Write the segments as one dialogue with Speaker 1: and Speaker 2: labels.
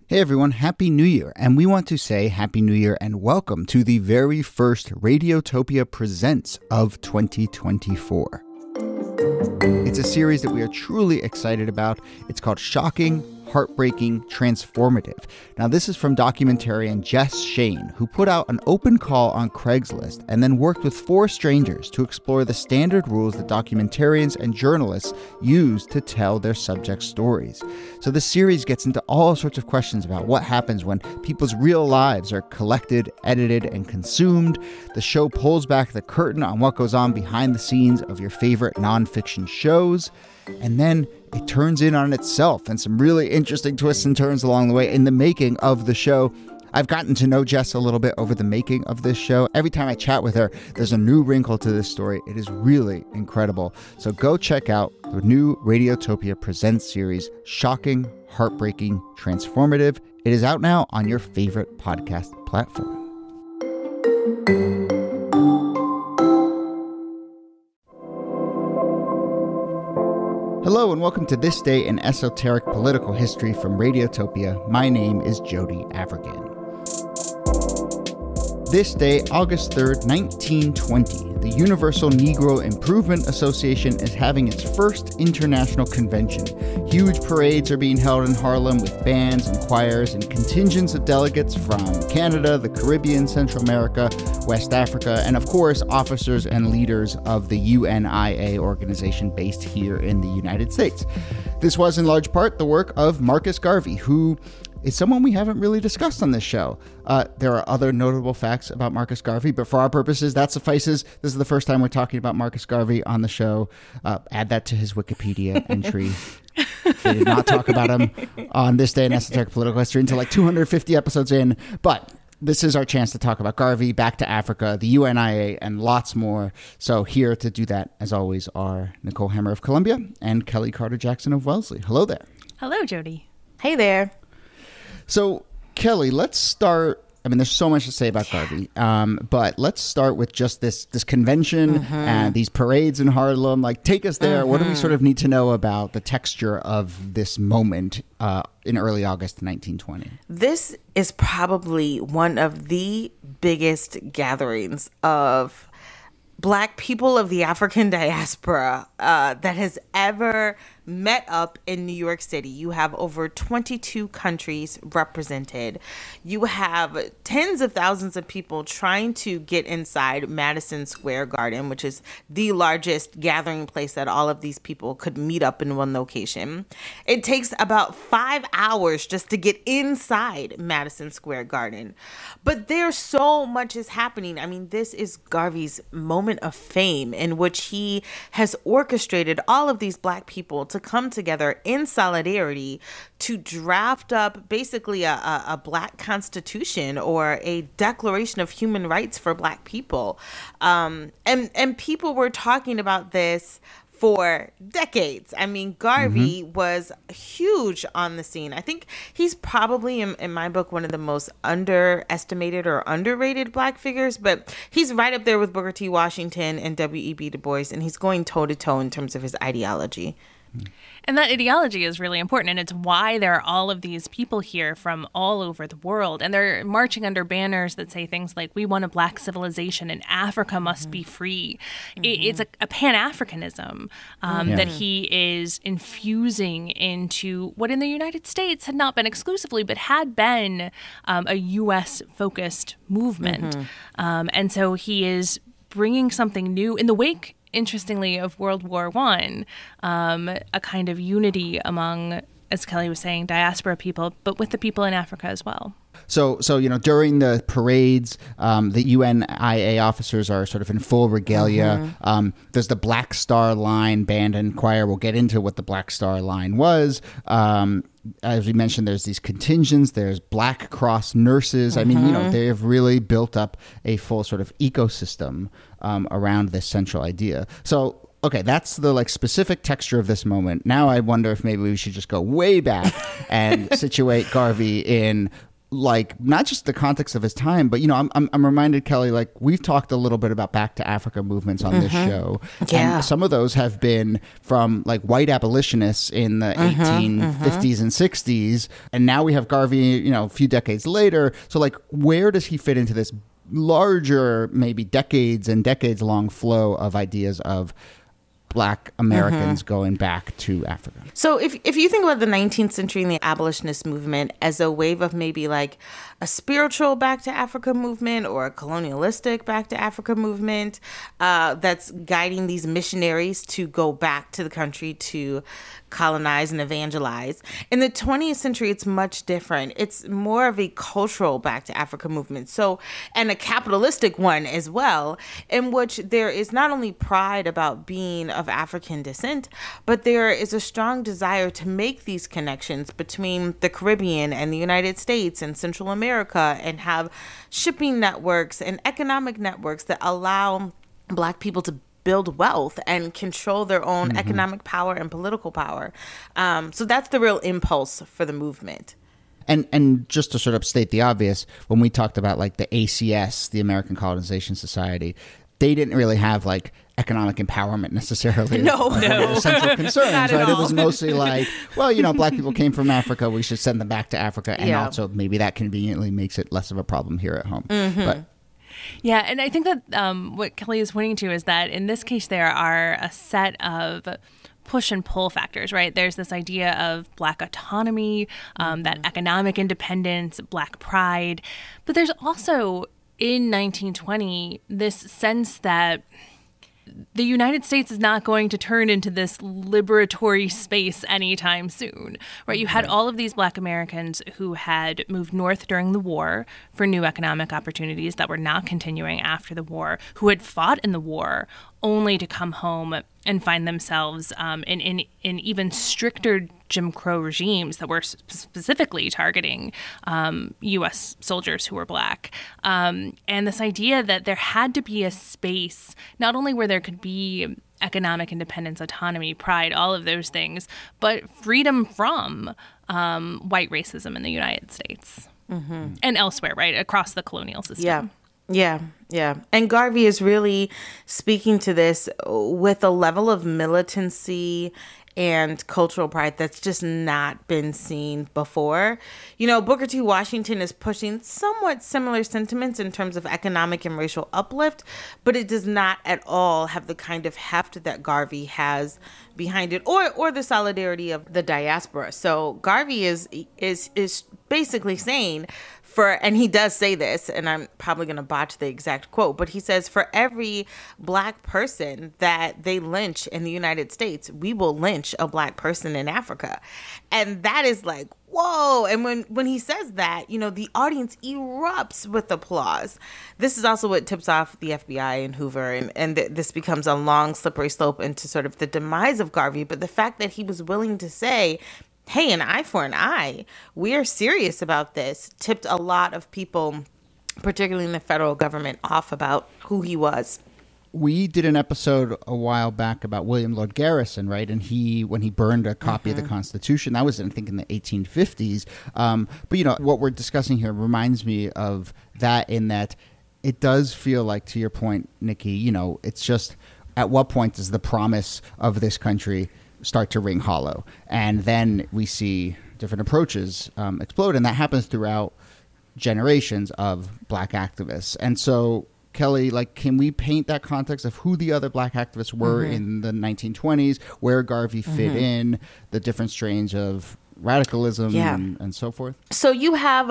Speaker 1: Hey everyone, Happy New Year, and we want to say Happy New Year and welcome to the very first Radiotopia Presents of 2024. It's a series that we are truly excited about. It's called Shocking, Heartbreaking, Transformative. Now, this is from documentarian Jess Shane, who put out an open call on Craigslist and then worked with 4 strangers to explore the standard rules that documentarians and journalists use to tell their subject stories. So the series gets into all sorts of questions about what happens when people's real lives are collected, edited, and consumed. The show pulls back the curtain on what goes on behind the scenes of your favorite nonfiction shows. And then it turns in on itself and some really interesting twists and turns along the way in the making of the show. I've gotten to know Jess a little bit over the making of this show. Every time I chat with her, there's a new wrinkle to this story. It is really incredible. So go check out the new Radiotopia Presents series, Shocking, Heartbreaking, Transformative. It is out now on your favorite podcast platform. Hello and welcome to This Day in Esoteric Political History from Radiotopia. My name is Jody Avergan. This day, August 3rd, 1920, the Universal Negro Improvement Association is having its first international convention. Huge parades are being held in Harlem with bands and choirs and contingents of delegates from Canada, the Caribbean, Central America, West Africa, and of course, officers and leaders of the UNIA organization based here in the United States. This was in large part the work of Marcus Garvey, who is someone we haven't really discussed on this show. There are other notable facts about Marcus Garvey, but for our purposes, that suffices. This is the first time we're talking about Marcus Garvey on the show. Add that to his Wikipedia entry. They did not talk about him on This Day in Esoteric Political History until like 250 episodes in, but this is our chance to talk about Garvey, back to Africa, the UNIA, and lots more. So here to do that, as always, are Nicole Hammer of Columbia and Kellie Carter-Jackson of Wellesley. Hello there.
Speaker 2: Hello, Jody.
Speaker 3: Hey there.
Speaker 1: So, Kellie, let's start. I mean, there's so much to say about Garvey, but let's start with just this convention and these parades in Harlem. Like, take us there. What do we sort of need to know about the texture of this moment in early August 1920?
Speaker 3: This is probably one of the biggest gatherings of Black people of the African diaspora that has ever met up in New York City. You have over 22 countries represented. You have tens of thousands of people trying to get inside Madison Square Garden, which is the largest gathering place that all of these people could meet up in one location. It takes about 5 hours just to get inside Madison Square Garden. But there's so much is happening. I mean, this is Garvey's moment of fame in which he has orchestrated all of these Black people to come together in solidarity to draft up basically a Black constitution or a declaration of human rights for Black people. And people were talking about this for decades. I mean, Garvey was huge on the scene. I think he's probably, in my book, one of the most underestimated or underrated Black figures, but he's right up there with Booker T. Washington and W.E.B. Du Bois, and he's going toe-to-toe in terms of his ideology.
Speaker 2: And that ideology is really important, and it's why there are all of these people here from all over the world, and they're marching under banners that say things like, we want a Black civilization and Africa must be free. It's a Pan-Africanism that he is infusing into what in the United States had not been exclusively, but had been a U.S.-focused movement. And so he is bringing something new in the wake, interestingly, of World War I, a kind of unity among, as Kellie was saying, diaspora people, but with the people in Africa as well.
Speaker 1: So during the parades, the UNIA officers are sort of in full regalia. There's the Black Star Line band and choir. We'll get into what the Black Star Line was. As we mentioned, there's these contingents. There's Black Cross nurses. I mean, they have really built up a full sort of ecosystem around this central idea. So, okay, that's the specific texture of this moment. Now I wonder if maybe we should just go way back and situate Garvey in like not just the context of his time, but I'm reminded, Kellie, like we've talked a little bit about Back to Africa movements on this show, and some of those have been from like white abolitionists in the 1850s and 60s, and now we have Garvey, a few decades later. So like, where does he fit into this larger, maybe decades and decades long flow of ideas of Black Americans going back to Africa?
Speaker 3: So if you think about the 19th century and the abolitionist movement as a wave of maybe like a spiritual back to Africa movement or a colonialistic back to Africa movement that's guiding these missionaries to go back to the country to colonize and evangelize. In the 20th century, it's much different. It's more of a cultural back to Africa movement. So, and a capitalistic one as well, in which there is not only pride about being of African descent, but there is a strong desire to make these connections between the Caribbean and the United States and Central America, and have shipping networks and economic networks that allow Black people to build wealth and control their own economic power and political power. So that's the real impulse for the movement.
Speaker 1: And just to sort of state the obvious, when we talked about like the ACS, the American Colonization Society, they didn't really have like economic empowerment necessarily.
Speaker 3: No.
Speaker 1: Their central concerns,
Speaker 3: Not at
Speaker 1: right?
Speaker 3: all.
Speaker 1: It was mostly like, well, Black people came from Africa, we should send them back to Africa, and also maybe that conveniently makes it less of a problem here at home. But
Speaker 2: yeah, and I think that what Kellie is pointing to is that in this case there are a set of push and pull factors, right? There's this idea of Black autonomy, that economic independence, Black pride, but there's also in 1920 this sense that the United States is not going to turn into this liberatory space anytime soon, right? You had all of these Black Americans who had moved north during the war for new economic opportunities that were not continuing after the war, who had fought in the war only to come home and find themselves in even stricter Jim Crow regimes that were specifically targeting U.S. soldiers who were Black. And this idea that there had to be a space, not only where there could be economic independence, autonomy, pride, all of those things, but freedom from white racism in the United States and elsewhere, right, across the colonial system.
Speaker 3: Yeah. And Garvey is really speaking to this with a level of militancy and cultural pride that's just not been seen before. Booker T. Washington is pushing somewhat similar sentiments in terms of economic and racial uplift, but it does not at all have the kind of heft that Garvey has behind it, or the solidarity of the diaspora. So Garvey is basically saying, and he does say this, and I'm probably going to botch the exact quote, but he says, for every Black person that they lynch in the United States, we will lynch a Black person in Africa. And that is like, whoa. And when he says that, the audience erupts with applause. This is also what tips off the FBI and Hoover, and this becomes a long, slippery slope into sort of the demise of Garvey. But the fact that he was willing to say, hey, an eye for an eye, we are serious about this, tipped a lot of people, particularly in the federal government, off about who he was.
Speaker 1: We did an episode a while back about William Lord Garrison, right? And when he burned a copy of the Constitution, that was, I think, in the 1850s. But, what we're discussing here reminds me of that, in that it does feel like, to your point, Niki, it's just, at what point does the promise of this country start to ring hollow? And then we see different approaches explode, and that happens throughout generations of Black activists. And so, Kellie, can we paint that context of who the other Black activists were in the 1920s, where Garvey fit in, the different strains of radicalism and so forth? So
Speaker 3: you have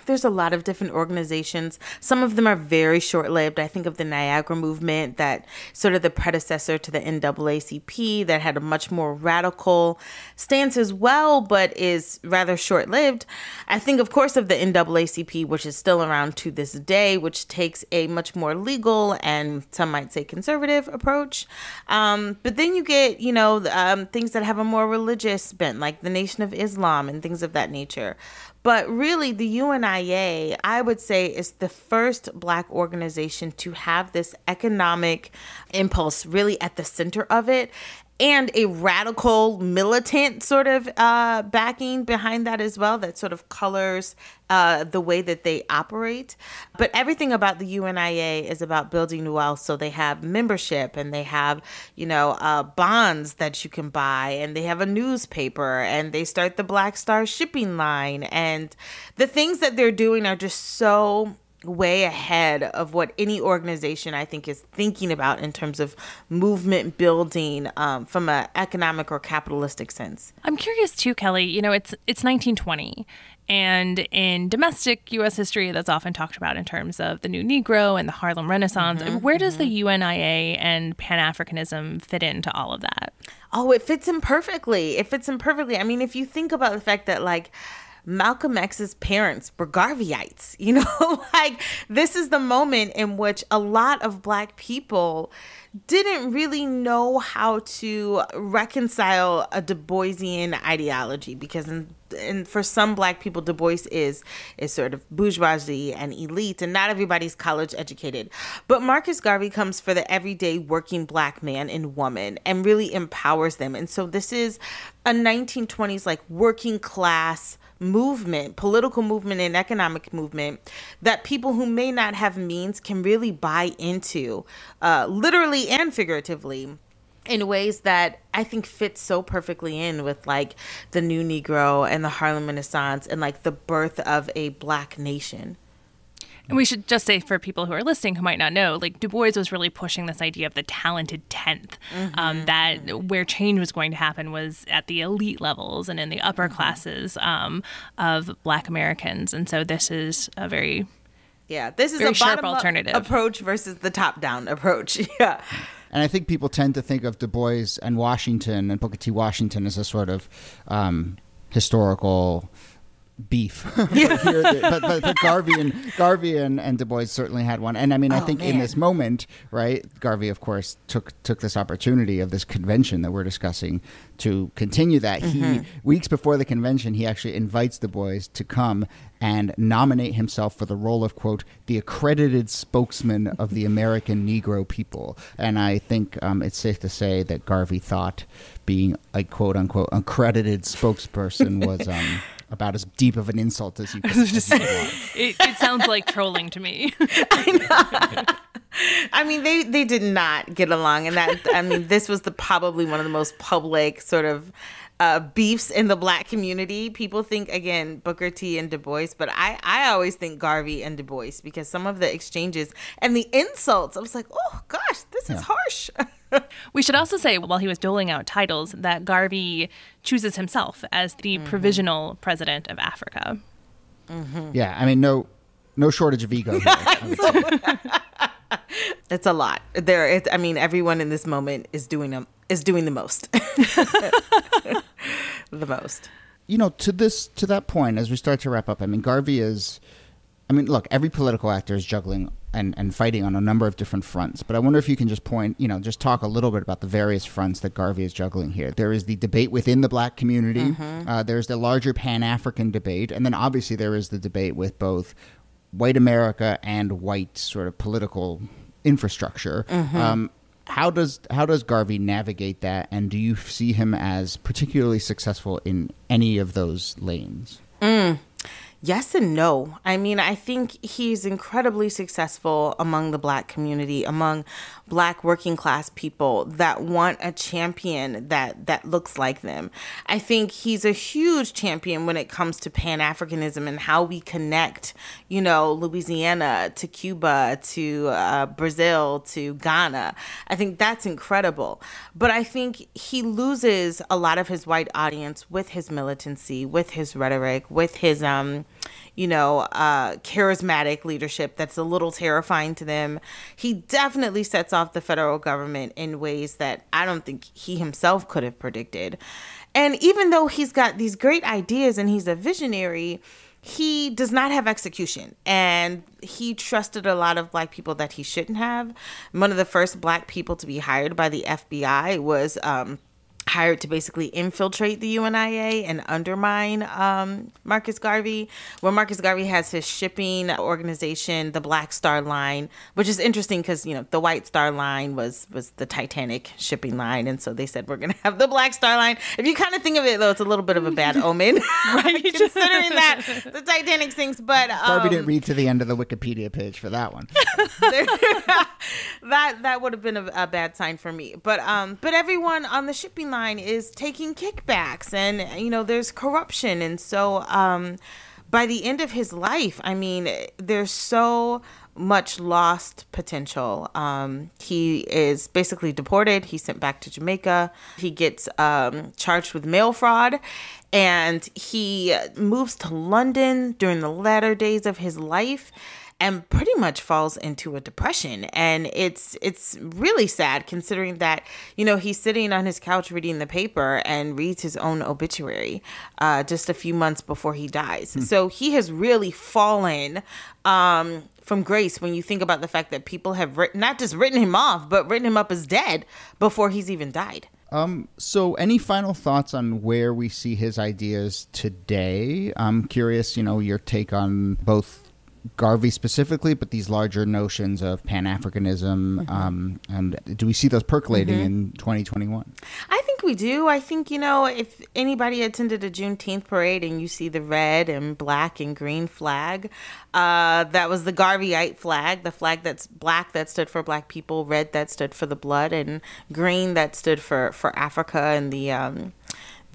Speaker 3: there's a lot of different organizations. Some of them are very short-lived. I think of the Niagara movement, that sort of the predecessor to the NAACP, that had a much more radical stance as well, but is rather short-lived. I think, of course, of the NAACP, which is still around to this day, which takes a much more legal and some might say conservative approach. But then you get, things that have a more religious bent, like the Nation of Islam and things of that nature. But really, the UNIA, I would say, is the first Black organization to have this economic impulse really at the center of it. and a radical militant sort of backing behind that as well, that sort of colors the way that they operate. But everything about the UNIA is about building wealth. So they have membership, and they have, bonds that you can buy, and they have a newspaper, and they start the Black Star shipping line. And the things that they're doing are just so way ahead of what any organization, I think, is thinking about in terms of movement building from an economic or capitalistic sense.
Speaker 2: I'm curious too, Kellie, it's 1920. And in domestic U.S. history, that's often talked about in terms of the New Negro and the Harlem Renaissance. Where does the UNIA and Pan-Africanism fit into all of that?
Speaker 3: Oh, it fits in perfectly. I mean, if you think about the fact that, like, Malcolm X's parents were Garveyites, this is the moment in which a lot of Black people didn't really know how to reconcile a Du Boisian ideology, because and for some Black people, Du Bois is sort of bourgeoisie and elite, and not everybody's college educated. But Marcus Garvey comes for the everyday working Black man and woman and really empowers them. And so this is a 1920s like working class movement, political movement and economic movement that people who may not have means can really buy into, literally and figuratively, in ways that I think fit so perfectly in with like the New Negro and the Harlem Renaissance and like the birth of a Black nation.
Speaker 2: And we should just say, for people who are listening who might not know, like, Du Bois was really pushing this idea of the talented 10th, that where change was going to happen was at the elite levels and in the upper classes of Black Americans. And so this is a very
Speaker 3: a
Speaker 2: sharp alternative
Speaker 3: approach versus the top-down approach. Yeah.
Speaker 1: And I think people tend to think of Du Bois and Washington and Booker T. Washington as a sort of historical beef. but Garvey and Du Bois certainly had one. And I mean, I think in this moment, right, Garvey, of course, took this opportunity of this convention that we're discussing to continue that. He, weeks before the convention, he actually invites Du Bois to come and nominate himself for the role of, quote, the accredited spokesman of the American Negro people. And I think it's safe to say that Garvey thought being a, quote unquote, accredited spokesperson was about as deep of an insult as you could
Speaker 2: it sounds like trolling to me.
Speaker 3: I know. I mean, they did not get along, and this was probably one of the most public sort of beefs in the Black community. People think, again, Booker T and Du Bois, but I always think Garvey and Du Bois, because some of the exchanges and the insults, I was like, oh gosh, this is harsh.
Speaker 2: We should also say, while he was doling out titles, that Garvey chooses himself as the provisional president of Africa.
Speaker 1: Yeah, I mean, no shortage of ego here.
Speaker 3: It's a lot. Everyone in this moment is doing the most. The most.
Speaker 1: To that point, as we start to wrap up, I mean, Garvey is, look, every political actor is juggling and fighting on a number of different fronts. But I wonder if you can just just talk a little bit about the various fronts that Garvey is juggling here. There is the debate within the Black community. There's the larger Pan-African debate. And then obviously there is the debate with both white America and white sort of political infrastructure. How does Garvey navigate that? And do you see him as particularly successful in any of those lanes?
Speaker 3: Yes and no. I mean, I think he's incredibly successful among the Black community, among Black working class people that want a champion that looks like them. I think he's a huge champion when it comes to Pan-Africanism and how we connect, Louisiana to Cuba, to Brazil, to Ghana. I think that's incredible. But I think he loses a lot of his white audience with his militancy, with his rhetoric, with his charismatic leadership that's a little terrifying to them. He definitely sets off the federal government in ways that I don't think he himself could have predicted. And even though he's got these great ideas and he's a visionary, he does not have execution. And he trusted a lot of Black people that he shouldn't have. One of the first Black people to be hired by the FBI was hired to basically infiltrate the UNIA and undermine Marcus Garvey. Where Marcus Garvey has his shipping organization, the Black Star Line, which is interesting because, you know, the White Star Line was the Titanic shipping line. And so they said, we're going to have the Black Star Line. If you kind of think of it, though, it's a little bit of a bad omen, right? Considering that the Titanic sinks. But
Speaker 1: Garvey didn't read to the end of the Wikipedia page for that one.
Speaker 3: that would have been a bad sign for me. But everyone on the shipping line is taking kickbacks, and you know, there's corruption. And so by the end of his life, I mean, there's so much lost potential. He is basically deported. He's sent back to Jamaica. He gets charged with mail fraud, and he moves to London during the latter days of his life and pretty much falls into a depression. And it's really sad considering that, you know, he's sitting on his couch reading the paper and reads his own obituary just a few months before he dies. So he has really fallen from grace when you think about the fact that people have not just written him off, but written him up as dead before he's even died.
Speaker 1: So any final thoughts on where we see his ideas today? I'm curious, you know, your take on both Garvey specifically, but these larger notions of Pan-Africanism, and do we see those percolating in 2021? I
Speaker 3: think we do. I think, you know, if anybody attended a Juneteenth parade and you see the red and black and green flag, that was the Garveyite flag, the flag that's black that stood for Black people, red that stood for the blood, and green that stood for Africa and the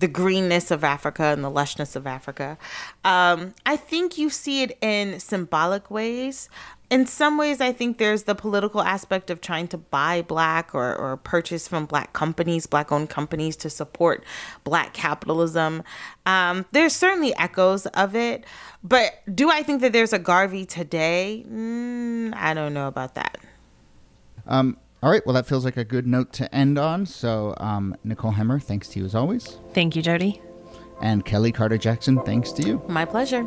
Speaker 3: greenness of Africa and the lushness of Africa. I think you see it in symbolic ways. In some ways, I think there's the political aspect of trying to buy Black or purchase from Black companies, Black-owned companies to support Black capitalism. There's certainly echoes of it. But do I think that there's a Garvey today? I don't know about that.
Speaker 1: All right, well, that feels like a good note to end on. So, Nicole Hemmer, thanks to you as always.
Speaker 2: Thank you, Jody.
Speaker 1: And Kellie Carter-Jackson, thanks to you.
Speaker 3: My pleasure.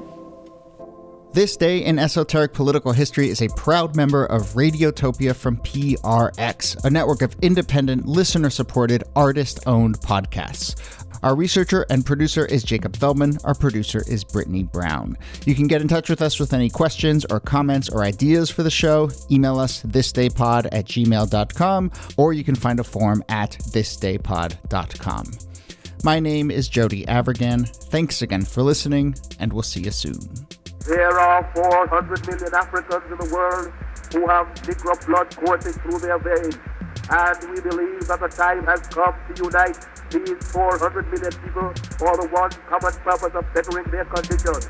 Speaker 1: This Day in Esoteric Political History is a proud member of Radiotopia from PRX, a network of independent, listener-supported, artist-owned podcasts. Our researcher and producer is Jacob Feldman. Our producer is Brittany Brown. You can get in touch with us with any questions or comments or ideas for the show. Email us thisdaypod@gmail.com, or you can find a form at thisdaypod.com. My name is Jody Avirgan. Thanks again for listening, and we'll see you soon.
Speaker 4: There are 400 million Africans in the world who have Negro blood coursing through their veins. And we believe that the time has come to unite these 400 million people for the one common purpose of bettering their condition.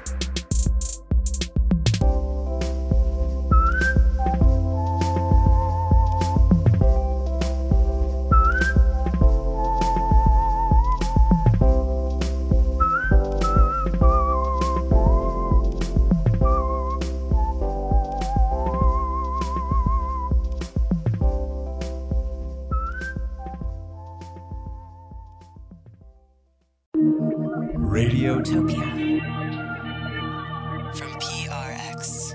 Speaker 5: Radiotopia from PRX.